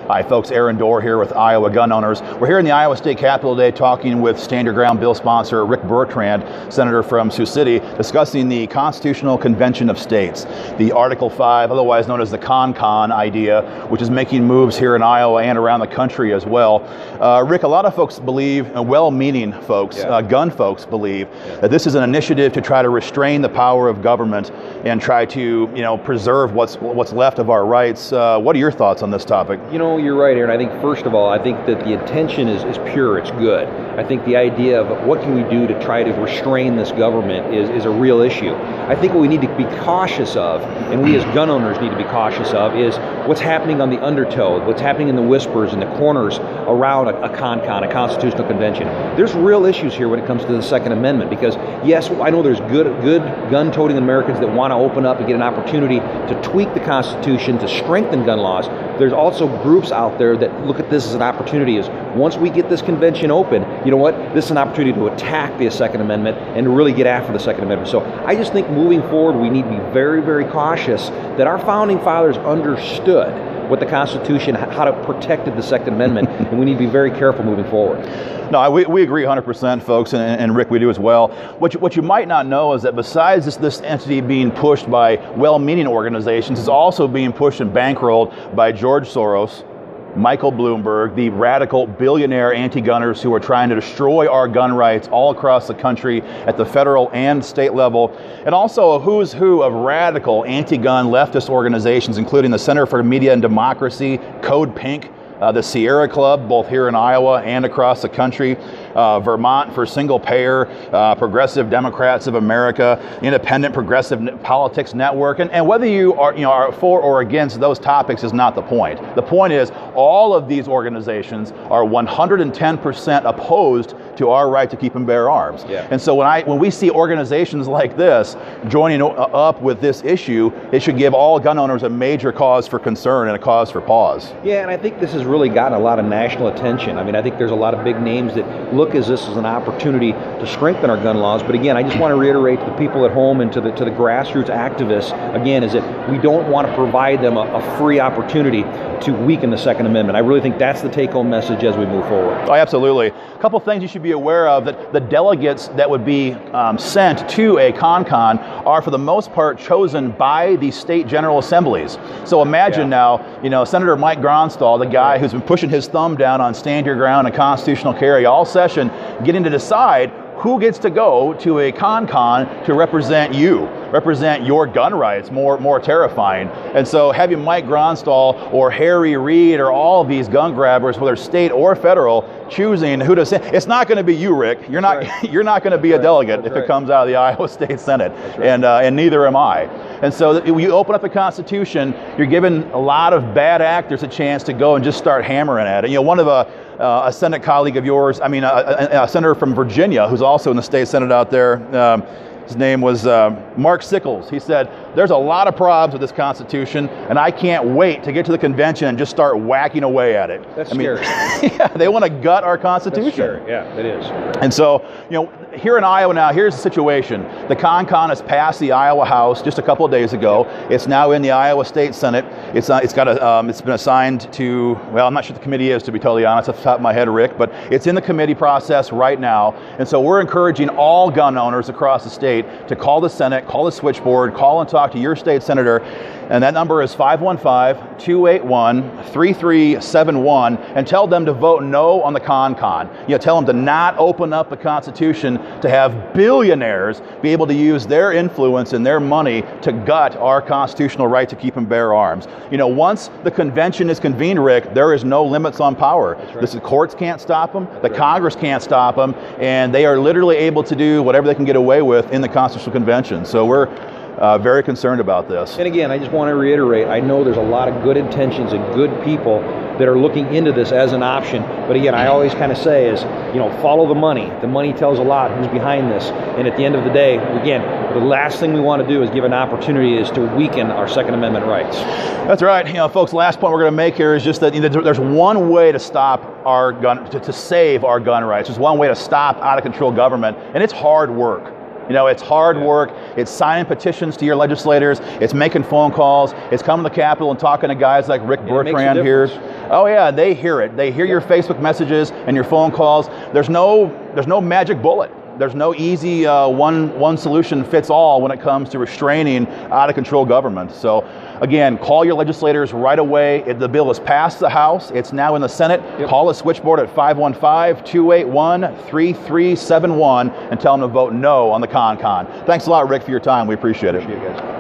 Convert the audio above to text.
Hi folks, Aaron Dorr here with Iowa Gun Owners. We're here in the Iowa State Capitol today talking with Stand Your Ground bill sponsor Rick Bertrand, Senator from Sioux City, discussing the Constitutional Convention of States, the Article 5, otherwise known as the ConCon idea, which is making moves here in Iowa and around the country as well. Rick, a lot of folks believe, well-meaning folks, gun folks believe, that this is an initiative to try to restrain the power of government and try to, preserve what's left of our rights. What are your thoughts on this topic? You're right, Aaron. I think, first of all, I think that the intention is pure, it's good. I think the idea of what can we do to try to restrain this government is a real issue. I think what we need to be cautious of, and we as gun owners need to be cautious of, is what's happening on the undertow, what's happening in the whispers, in the corners around a ConCon, a constitutional convention. There's real issues here when it comes to the Second Amendment, because yes, I know there's good gun-toting Americans that want to open up and get an opportunity to tweak the Constitution, to strengthen gun laws. There's also groups out there that look at this as an opportunity, is once we get this convention open, you know what, this is an opportunity to attack the Second Amendment and to really get after the Second Amendment. So I just think moving forward, we need to be very, very cautious that our founding fathers understood what the Constitution, how it protected the Second Amendment, and we need to be very careful moving forward. No, we agree 100%, folks, and Rick, we do as well. What you might not know is that besides this entity being pushed by well-meaning organizations, it's also being pushed and bankrolled by George Soros, Michael Bloomberg, the radical billionaire anti-gunners who are trying to destroy our gun rights all across the country at the federal and state level, and also a who's who of radical anti-gun leftist organizations, including the Center for Media and Democracy, Code Pink, the Sierra Club, both here in Iowa and across the country, Vermont for Single Payer, Progressive Democrats of America, Independent Progressive Politics Network, and whether you are for or against those topics is not the point. The point is all of these organizations are 110% opposed to our right to keep and bear arms. Yeah. And so when we see organizations like this joining up with this issue, it should give all gun owners a major cause for concern and a cause for pause. Yeah, and I think this has really gotten a lot of national attention. I mean, I think there's a lot of big names that look as this as an opportunity to strengthen our gun laws. But again, I just want to reiterate to the people at home and to the grassroots activists, again, is that we don't want to provide them a free opportunity to weaken the Second Amendment. I really think that's the take-home message as we move forward. Oh, absolutely. A couple things you should be aware of, that the delegates that would be sent to a ConCon are for the most part chosen by the state general assemblies. So imagine now, Senator Mike Gronstal, the guy who's been pushing his thumb down on Stand Your Ground and constitutional carry all session, getting to decide who gets to go to a ConCon to represent your gun rights, more terrifying. And so having Mike Gronstal or Harry Reid or all of these gun grabbers, whether state or federal, choosing who to send, it's not going to be you, Rick. You're not going to be a delegate if it comes out of the Iowa State Senate, and neither am I. And so you open up the Constitution, you're giving a lot of bad actors a chance to go and just start hammering at it. One of a Senate colleague of yours, a senator from Virginia who's also in the state Senate out there, his name was Mark Sickles. He said, there's a lot of problems with this Constitution, and I can't wait to get to the convention and just start whacking away at it. That's scary. Yeah, they want to gut our Constitution. That's scary. Yeah, it is. And so, here in Iowa now, here's the situation. The ConCon has passed the Iowa House just a couple of days ago. It's now in the Iowa State Senate. It's been assigned to, well, I'm not sure what the committee is, to be totally honest, off the top of my head, Rick, but it's in the committee process right now. And so we're encouraging all gun owners across the state to call the Senate, call the switchboard, call and talk to your state senator, and that number is 515-281-3371, and tell them to vote no on the ConCon. Tell them to not open up the Constitution to have billionaires be able to use their influence and their money to gut our constitutional right to keep and bear arms. Once the convention is convened, Rick, there is no limits on power. That's right. The courts can't stop them, the Congress can't stop them, and they are literally able to do whatever they can get away with in the Constitutional Convention. So we're very concerned about this. And again, I just want to reiterate, I know there's a lot of good intentions and good people that are looking into this as an option. But again, I always kind of say is, follow the money. The money tells a lot who's behind this. And at the end of the day, again, the last thing we want to do is give an opportunity is to weaken our Second Amendment rights. That's right. Folks, last point we're going to make here is just that there's one way to stop to save our gun rights. There's one way to stop out of control government, and it's hard work. You know, it's hard work. It's signing petitions to your legislators. It's making phone calls. It's coming to the Capitol and talking to guys like Rick Bertrand here. Oh yeah, they hear it. They hear your Facebook messages and your phone calls. There's no magic bullet. There's no easy one solution fits all when it comes to restraining out of control government. So again, call your legislators right away. If the bill has passed the House, it's now in the Senate. Yep. Call the switchboard at 515-281-3371 and tell them to vote no on the ConCon. Thanks a lot, Rick, for your time. We appreciate it. Appreciate it, guys.